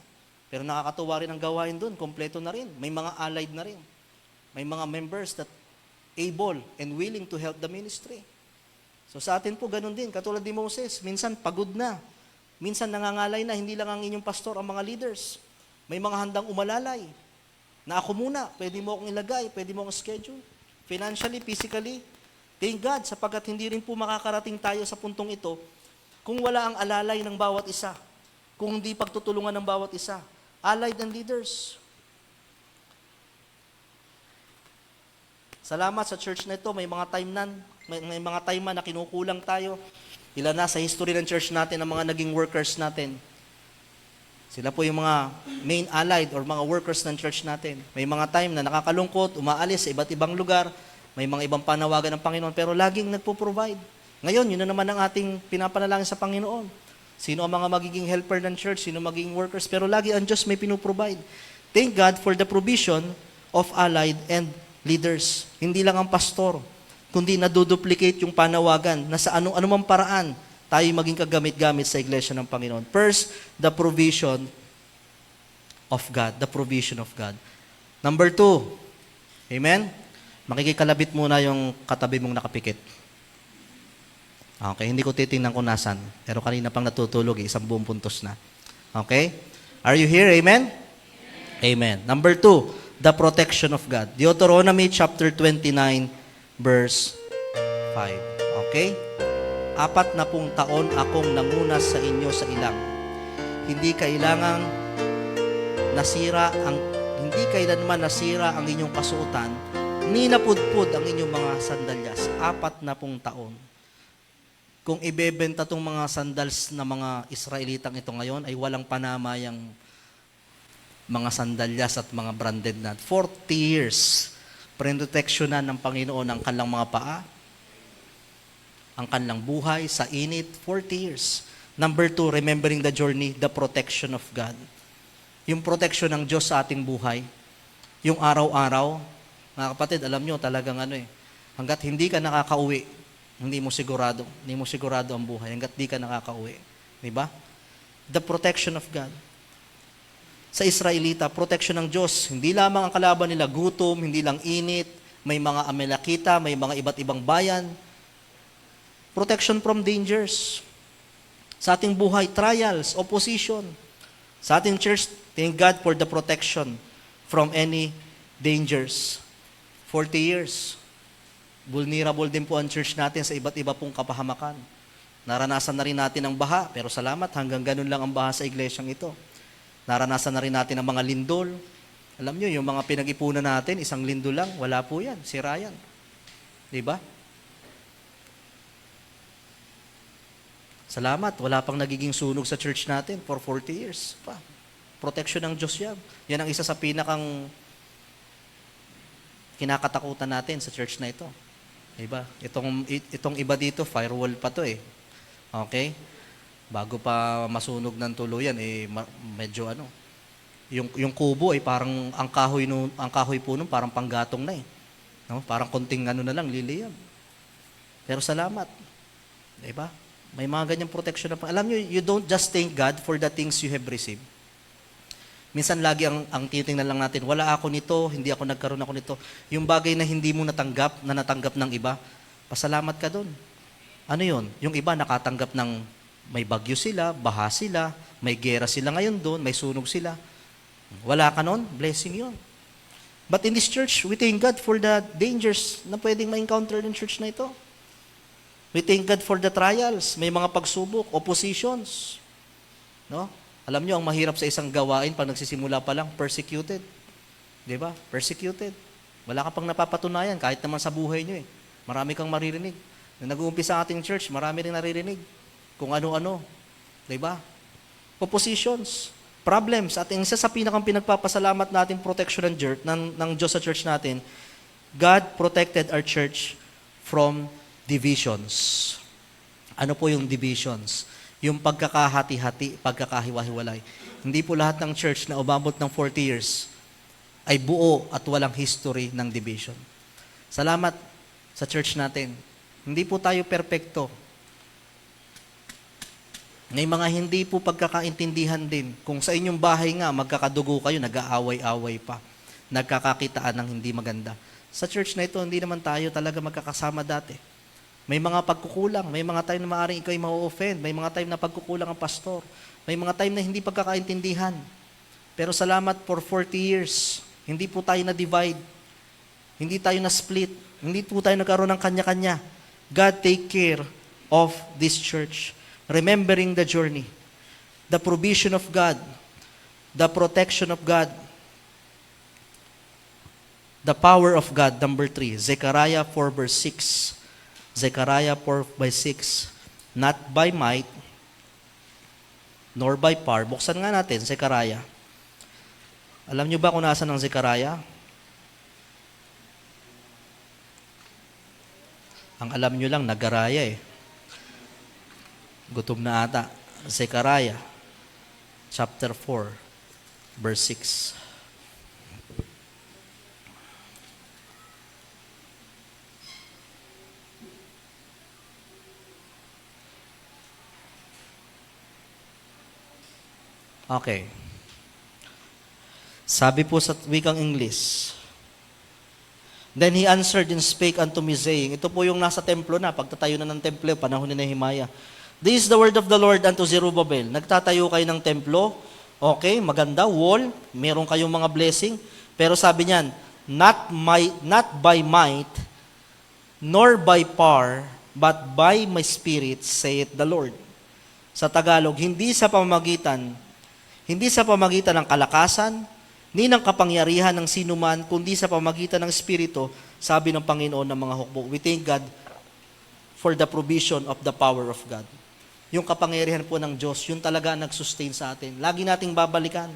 A: Pero nakakatuwa rin ang gawain doon, kompleto na rin. May mga allied na rin. May mga members that able and willing to help the ministry. So sa atin po, ganun din. Katulad ni Moses, minsan pagod na. Minsan nangangalay na, hindi lang ang inyong pastor, ang mga leaders. May mga handang umalalay. Na ako muna, pwede mo akong ilagay, pwede mo akong schedule. Financially, physically, Thank God, sapagkat hindi rin po makakarating tayo sa puntong ito kung wala ang alalay ng bawat isa, kung hindi pagtutulungan ng bawat isa. Allied and leaders. Salamat sa church na ito, may mga time na kinukulang tayo. Ilan na sa history ng church natin ang mga naging workers natin. Sila po yung mga main allied or mga workers ng church natin. May mga time na nakakalungkot, umaalis sa iba't ibang lugar, may mga ibang panawagan ng Panginoon, pero laging nagpo-provide. Ngayon, yun na naman ang ating pinapanalangin sa Panginoon. Sino ang mga magiging helper ng church, sino magiging workers, pero lagi ang Diyos may pinoprovide. Thank God for the provision of allied and leaders. Hindi lang ang pastor, kundi naduduplicate yung panawagan na sa anumang paraan tayo maging kagamit-gamit sa iglesia ng Panginoon. First, the provision of God. The provision of God. Number 2, amen? Makikikalabit muna yung katabi mong nakapikit. Okay, hindi ko titingnan kung nasan. Pero kanina pang natutulog, isang buong puntos na. Okay? Are you here? Amen? Amen. Number 2, the protection of God. Deuteronomy chapter 29, verse 5. Okay? 40 taon akong nangunas sa inyo sa ilang. Hindi kailanman nasira ang inyong kasuotan, ni napudpud ang inyong mga sandalyas. 40 taon. Kung ibebenta tong mga sandals na mga Israelitang ito ngayon, ay walang panamayang mga sandalyas at mga branded na. 40 years, proteksyonan ng Panginoon ang kanilang mga paa, ang kanilang buhay sa init, 40 years. Number 2, remembering the journey, the protection of God. Yung protection ng Diyos sa ating buhay, yung araw-araw, mga kapatid, alam nyo, talagang hanggat hindi ka nakakauwi, hindi mo sigurado ang buhay hanggat di ka nakakauwi. Di ba? The protection of God. Sa Israelita, protection ng Diyos. Hindi lamang ang kalaban nila gutom, hindi lang init, may mga Amalekita, may mga iba't ibang bayan. Protection from dangers. Sa ating buhay, trials, opposition. Sa ating church, thank God for the protection from any dangers. 40 years. Vulnerable din po ang church natin sa iba't iba pong kapahamakan. Naranasan na rin natin ang baha, pero salamat, hanggang ganun lang ang baha sa iglesyang ito. Naranasan na rin natin ang mga lindol. Alam nyo, yung mga pinag-ipunan natin, isang lindol lang, wala po yan, sira yan. Diba? Salamat, wala pang nagiging sunog sa church natin for 40 years. Protection ng Diyos yan. Yan ang isa sa pinakang kinakatakutan natin sa church na ito. Diba? Itong iba dito, firewall pa to eh. Okay? Bago pa masunog ng tuluyan, medyo yung kubo ay parang ang kahoy po nun parang panggatong na eh. No? Parang konting na lang, liliyab. Pero salamat. Diba? May mga ganyang protection na. Alam nyo, you don't just thank God for the things you have received. Minsan lagi ang titingnan lang natin, wala ako nito, hindi ako nagkaroon ako nito. Yung bagay na hindi mo natanggap, na natanggap ng iba, pasalamat ka doon. Ano yun? Yung iba nakatanggap ng may bagyo sila, baha sila, may gera sila ngayon doon, may sunog sila. Wala ka noon, blessing yun. But in this church, we thank God for the dangers na pwedeng ma-encounter ng church na ito. We thank God for the trials, may mga pagsubok, oppositions. No? Alam nyo, ang mahirap sa isang gawain pag nagsisimula pa lang, persecuted. Di ba? Persecuted. Wala ka pang napapatunayan, kahit naman sa buhay nyo eh. Marami kang maririnig. Nung nag-uumpisa sa ating church, marami rin naririnig. Kung ano-ano. Di ba? Oppositions, problems. At isa sa pinakang pinagpapasalamat natin protection ng Diyos sa church natin, God protected our church from divisions. Ano po yung divisions? Yung pagkakahati-hati, pagkakahiwa-hiwalay. Hindi po lahat ng church na umabot ng 40 years ay buo at walang history ng division. Salamat sa church natin. Hindi po tayo perpekto. May mga hindi po pagkakaintindihan din. Kung sa inyong bahay nga, magkakadugo kayo, nag-aaway-away pa. Nagkakakitaan ng hindi maganda. Sa church na ito, hindi naman tayo talaga magkakasama dati. May mga pagkukulang, may mga time na maaaring ikaw ay ma-offend, may mga time na pagkukulang ang pastor, may mga time na hindi pagkakaintindihan. Pero salamat for 40 years, hindi po tayo na-divide. Hindi tayo na-split. Hindi po tayo nagkaroon ng kanya-kanya. God take care of this church. Remembering the journey. The provision of God. The protection of God. The power of God. Number 3. Zechariah 4 verse 6. Zechariah 4 by 6. Not by might, nor by power. Buksan nga natin, Zechariah. Alam nyo ba kung nasaan ang Zechariah? Ang alam nyo lang, nagaraya eh. Gutom na ata. Zechariah, chapter 4, verse 6. Okay. Sabi po sa wikang English, then he answered and spake unto me, saying, ito po yung nasa templo na, pagtatayo na ng templo, panahon ni Nehemiah. This is the word of the Lord unto Zerubbabel. Nagtatayo kayo ng templo, okay, maganda, wall, meron kayong mga blessing, pero sabi niyan, not by might, nor by power, but by my spirit, saith the Lord. Sa Tagalog, hindi sa pamamagitan ng kalakasan, ni ng kapangyarihan ng sinuman, kundi sa pamamagitan ng Espiritu, sabi ng Panginoon ng mga hukbo. We thank God for the provision of the power of God. Yung kapangyarihan po ng Diyos, yun talaga nag-sustain sa atin. Lagi nating babalikan.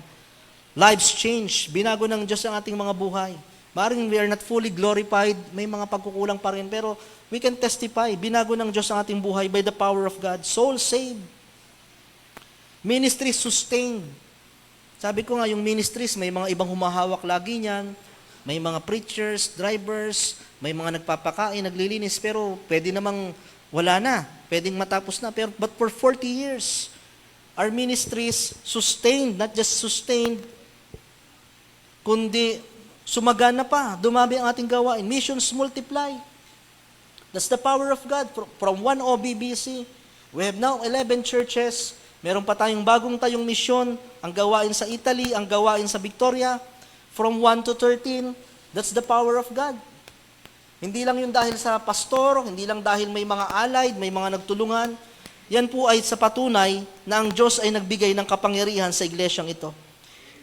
A: Lives change. Binago ng Diyos ang ating mga buhay. Maring we are not fully glorified, may mga pagkukulang pa rin, pero we can testify. Binago ng Diyos ang ating buhay by the power of God. Soul saved. Ministry sustained. Sabi ko nga, yung ministries, may mga ibang humahawak lagi niyan. May mga preachers, drivers, may mga nagpapakain, naglilinis, pero pwede namang wala na. Pwedeng matapos na. But for 40 years, our ministries sustained, not just sustained, kundi sumagana pa. Dumami ang ating gawain. Missions multiply. That's the power of God. From one OBBC, we have now 11 churches. Meron pa tayong bagong tayong misyon, ang gawain sa Italy, ang gawain sa Victoria, from 1 to 13, that's the power of God. Hindi lang yun dahil sa pastor, hindi lang dahil may mga allied, may mga nagtulungan. Yan po ay sa patunay na ang Diyos ay nagbigay ng kapangyarihan sa iglesyang ito.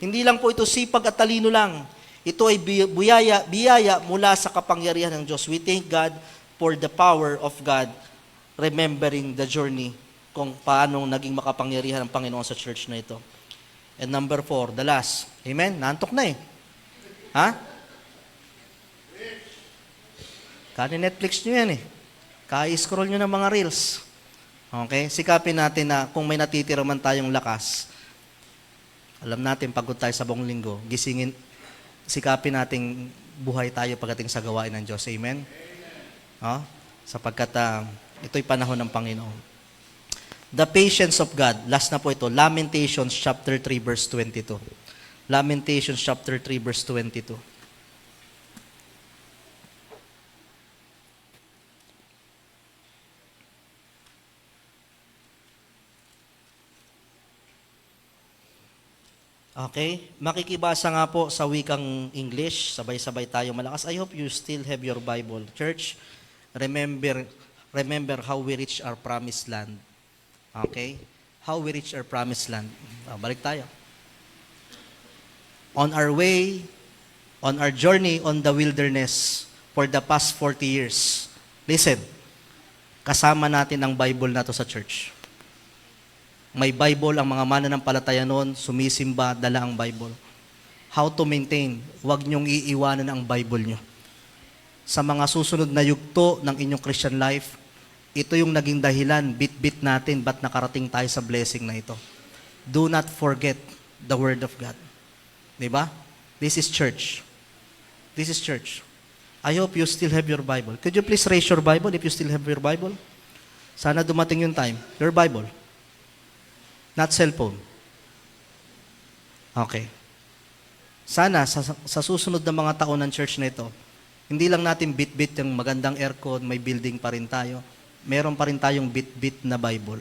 A: Hindi lang po ito sipag at talino lang. Ito ay biyaya mula sa kapangyarihan ng Diyos. We thank God for the power of God, remembering the journey kung paano naging makapangyarihan ang Panginoon sa church na ito. And number 4, the last. Amen? Naantok na eh. Ha? Kani Netflix nyo yan eh. Ka-scroll nyo ng mga reels. Okay? Sikapin natin na kung may natitira man tayong lakas, alam natin pagod tayo sa buong linggo, sikapin nating buhay tayo pagdating sa gawain ng Diyos. Amen? Oh? Sapagkat ito'y panahon ng Panginoon. The patience of God. Last na po ito. Lamentations chapter 3 verse 22. Lamentations chapter 3 verse 22. Okay? Makikibasa nga po sa wikang English. Sabay-sabay tayo malakas. I hope you still have your Bible. Church, remember how we reach our promised land. Okay? How we reach our promised land. Balik tayo. On our way, on our journey on the wilderness for the past 40 years. Listen, kasama natin ang Bible na to sa church. May Bible ang mga mananampalataya noon, sumisimba, dala ang Bible. How to maintain, huwag niyong iiwanan ang Bible niyo. Sa mga susunod na yugto ng inyong Christian life, ito yung naging dahilan, bit-bit natin, ba't nakarating tayo sa blessing na ito. Do not forget the Word of God. Diba? This is church. This is church. I hope you still have your Bible. Could you please raise your Bible if you still have your Bible? Sana dumating yung time. Your Bible. Not cellphone. Okay. Sana sa susunod na mga taon ng church na ito, hindi lang natin bit-bit yung magandang aircon, may building pa rin tayo. Meron pa rin tayong bit-bit na Bible.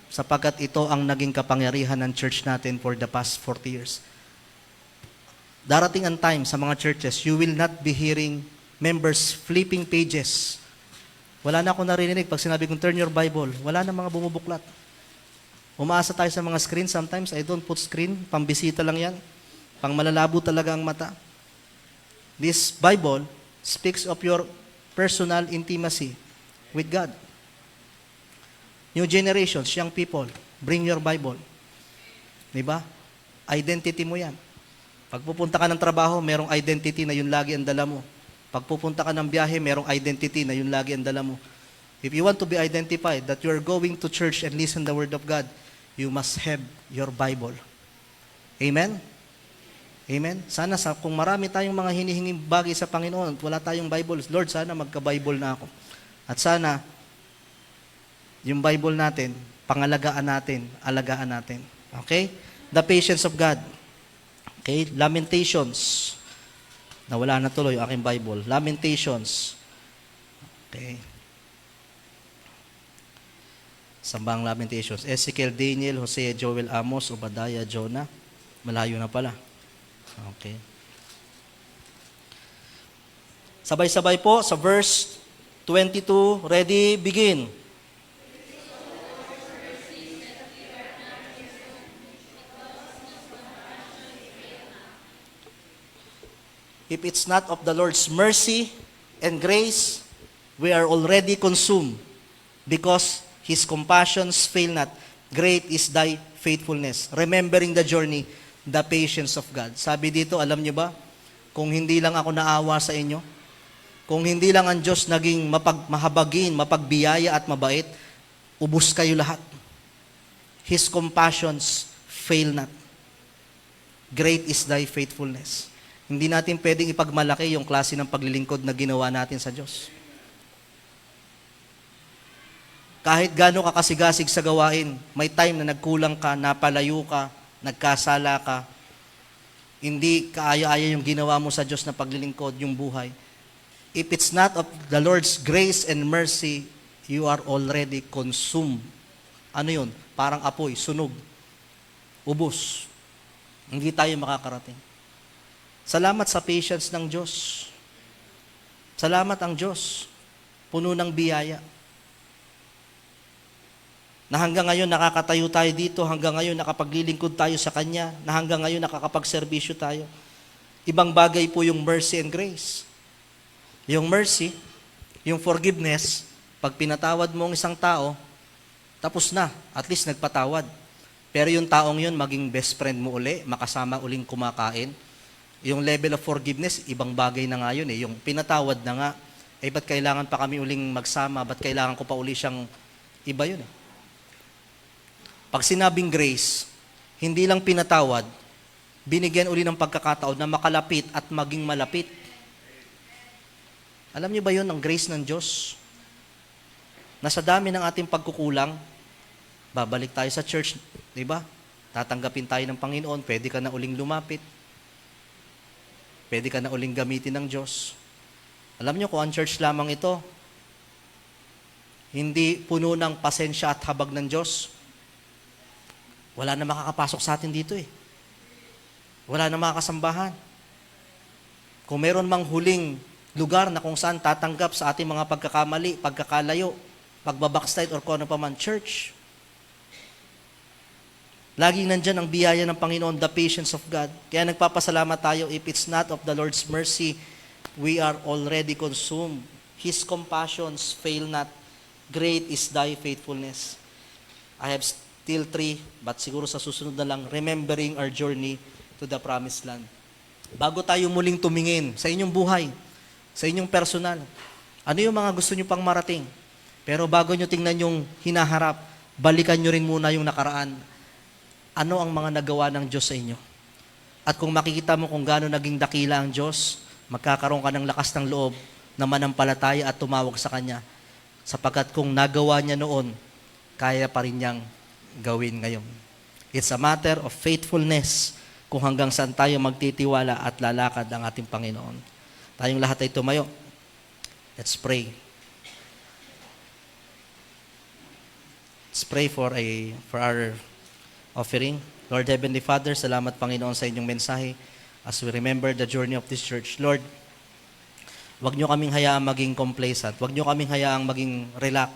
A: Sapagkat ito ang naging kapangyarihan ng church natin for the past 40 years. Darating ang time sa mga churches, you will not be hearing members flipping pages. Wala na akong narinig pag sinabi kong turn your Bible. Wala na mga bumubuklat. Umaasa tayo sa mga screen. Sometimes I don't put screen. Pambisita lang yan. Pang malalabo talaga ang mata. This Bible speaks of your personal intimacy with God. New generations, young people, bring your Bible. Diba? Identity mo yan. Pag pupunta ka ng trabaho, merong identity na yun lagi ang dala mo. Pag pupunta ka ng biyahe, merong identity na yun lagi ang dala mo. If you want to be identified that you are going to church and listen the Word of God, you must have your Bible. Amen? Amen? Sana kung marami tayong mga hinihinging bagay sa Panginoon at wala tayong Bible, Lord, sana magka-Bible na ako. At sana, yung Bible natin, pangalagaan natin, alagaan natin. Okay? The patience of God. Okay? Lamentations. Nawala na tuloy yung aking Bible. Lamentations. Okay. Sambang Lamentations. Ezekiel, Daniel, Hosea, Joel, Amos, Obadiah, Jonah. Malayo na pala. Okay. Sabay-sabay po sa verse 22. Ready? Begin. If it's not of the Lord's mercy and grace, we are already consumed because His compassions fail not. Great is thy faithfulness. Remembering the journey, the patience of God. Sabi dito, alam niyo ba, kung hindi lang ako naawa sa inyo, kung hindi lang ang Diyos naging mahabagin, mapagbiyaya at mabait, ubos kayo lahat. His compassions fail not. Great is thy faithfulness. Hindi natin pwedeng ipagmalaki yung klase ng paglilingkod na ginawa natin sa Diyos. Kahit gaano ka kasigasig sa gawain, may time na nagkulang ka, napalayo ka, nagkasala ka, hindi kaaya-aya yung ginawa mo sa Diyos na paglilingkod, yung buhay. If it's not of the Lord's grace and mercy, you are already consumed. Ano yun? Parang apoy, sunog, ubos. Hindi tayo makakarating. Salamat sa patience ng Diyos. Salamat ang Diyos. Puno ng biyaya. Na hanggang ngayon nakakatayo tayo dito, hanggang ngayon nakapaglilingkod tayo sa Kanya, na hanggang ngayon nakakapagserbisyo tayo. Ibang bagay po yung mercy and grace. Yung mercy, yung forgiveness, pag pinatawad mo ang isang tao, tapos na, at least nagpatawad. Pero yung taong yun, maging best friend mo uli, makasama uling kumakain. Yung level of forgiveness, ibang bagay na nga yun eh. Yung pinatawad na nga, ba't kailangan pa kami uling magsama? Ba't kailangan ko pa uli siyang iba yun eh? Pag sinabing grace, hindi lang pinatawad, binigyan uli ng pagkakataon na makalapit at maging malapit. Alam niyo ba yun, ang grace ng Diyos? Na sa dami ng ating pagkukulang, babalik tayo sa church, di ba? Tatanggapin tayo ng Panginoon, pwede ka na uling lumapit. Pwede ka na uling gamitin ng Diyos. Alam niyo kung ang church lamang ito, hindi puno ng pasensya at habag ng Diyos, wala na makakapasok sa atin dito eh. Wala na makakasambahan. Kung meron mang huling lugar na kung saan tatanggap sa ating mga pagkakamali, pagkakalayo, pagbabackslide or kung ano pa man, church. Laging nandyan ang biyaya ng Panginoon, the patience of God. Kaya nagpapasalamat tayo, if it's not of the Lord's mercy, we are already consumed. His compassions fail not. Great is thy faithfulness. I have still 3, but siguro sa susunod na lang, remembering our journey to the promised land. Bago tayo muling tumingin sa inyong buhay, sa inyong personal, ano yung mga gusto nyo pang marating? Pero bago nyo tingnan yung hinaharap, balikan nyo rin muna yung nakaraan. Ano ang mga nagawa ng Diyos sa inyo? At kung makikita mo kung gaano naging dakila ang Diyos, magkakaroon ka ng lakas ng loob na manampalataya at tumawag sa Kanya. Sapagkat kung nagawa niya noon, kaya pa rin niyang gawin ngayon. It's a matter of faithfulness kung hanggang saan tayo magtitiwala at lalakad ang ating Panginoon. Tayong lahat ay tumayo. Let's pray. Let's pray for our offering. Lord Heavenly Father, salamat Panginoon sa inyong mensahe. as we remember the journey of this church. Lord, wag nyo kaming hayaang maging complacent. Wag nyo kaming hayaang maging relax.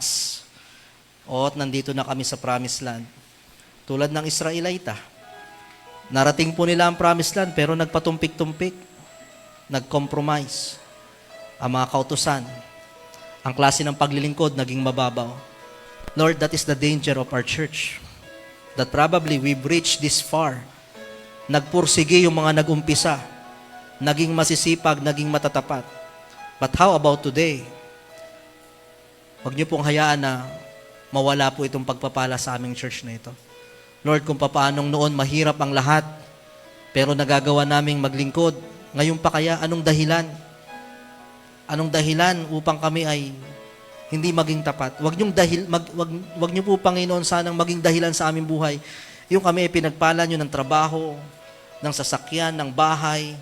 A: O, nandito na kami sa promised land. Tulad ng Israelita. Narating po nila ang promised land pero nagpatumpik-tumpik. Nag-compromise. Ang mga kautusan. Ang klase ng paglilingkod naging mababaw. Lord, that is the danger of our church. That probably we've reached this far. Nagpursige yung mga nag-umpisa. Naging masisipag, naging matatapat. But how about today? Huwag niyo pong hayaan na mawala po itong pagpapala sa aming church na ito. Lord, kung papaanong noon mahirap ang lahat, pero nagagawa naming maglingkod, ngayon pa kaya, anong dahilan? Anong dahilan upang kami ay hindi maging tapat? Huwag niyo po, Panginoon, sanang maging dahilan sa aming buhay. Yung kami ay pinagpala niyo ng trabaho, ng sasakyan, ng bahay,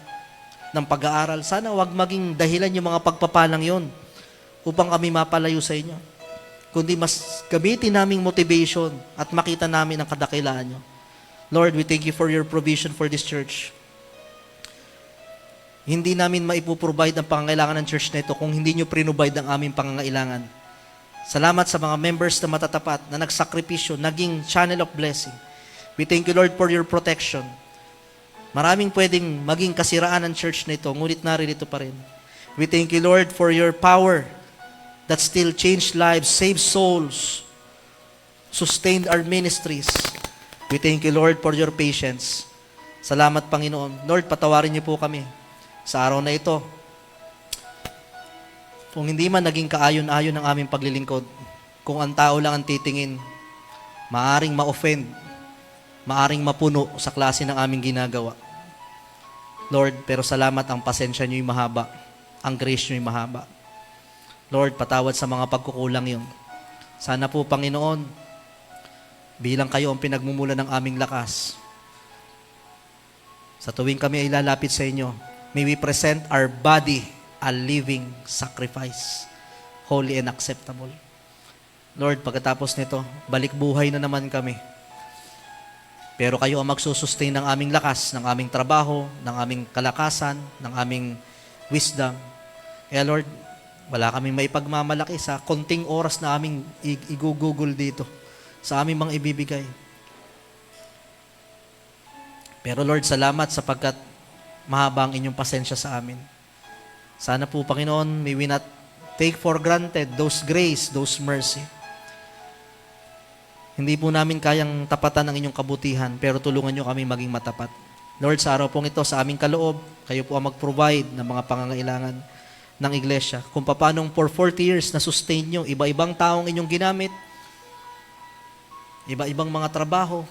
A: ng pag-aaral. Sana wag maging dahilan yung mga pagpapalang yon upang kami mapalayo sa inyo. Kundi mas gamitin naming motivation at makita namin ang kadakilaan nyo. Lord, we thank you for your provision for this church. Hindi namin maipoprovide ang pangangailangan ng church na ito kung hindi nyo prinobide ang aming pangangailangan. Salamat sa mga members na matatapat, na nagsakripisyo, naging channel of blessing. We thank you, Lord, for your protection. Maraming pwedeng maging kasiraan ng church na ito, ngunit naririto pa rin. We thank you, Lord, for your power that still changed lives, saved souls, sustained our ministries. We thank you, Lord, for your patience. Salamat, Panginoon. Lord, patawarin niyo po kami sa araw na ito. Kung hindi man naging kaayon-ayon ang aming paglilingkod, kung ang tao lang ang titingin, maaring ma-offend, maaring mapuno sa klase ng aming ginagawa. Lord, pero salamat, ang pasensya niyo'y mahaba, ang grace niyo'y mahaba. Lord, patawad sa mga pagkukulang yun. Sana po, Panginoon, bilang kayo ang pinagmumula ng aming lakas, sa tuwing kami ay lalapit sa inyo, may we present our body a living sacrifice, holy and acceptable. Lord, pagkatapos nito, balik buhay na naman kami. Pero kayo ang magsusustain ng aming lakas, ng aming trabaho, ng aming kalakasan, ng aming wisdom. Kaya Lord, wala kaming maipagmamalaki sa konting oras na aming igugugol dito, sa aming mga ibibigay. Pero Lord, salamat sapagkat mahaba ang inyong pasensya sa amin. Sana po, Panginoon, may we not take for granted those grace, those mercy. Hindi po namin kayang tapatan ang inyong kabutihan, pero tulungan nyo kami maging matapat. Lord, sa araw pong ito, sa aming kaloob, kayo po ang mag-provide ng mga pangangailangan ng iglesia. Kung paanong for 40 years na sustain nyo, iba-ibang taong inyong ginamit, iba-ibang mga trabaho,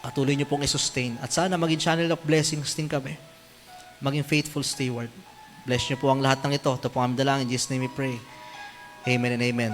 A: patuloy nyo pong i-sustain. At sana maging channel of blessings din kami. Maging faithful steward. Bless nyo po ang lahat ng ito. Ito po ang aming dalangin. In Jesus' name we pray. Amen and amen.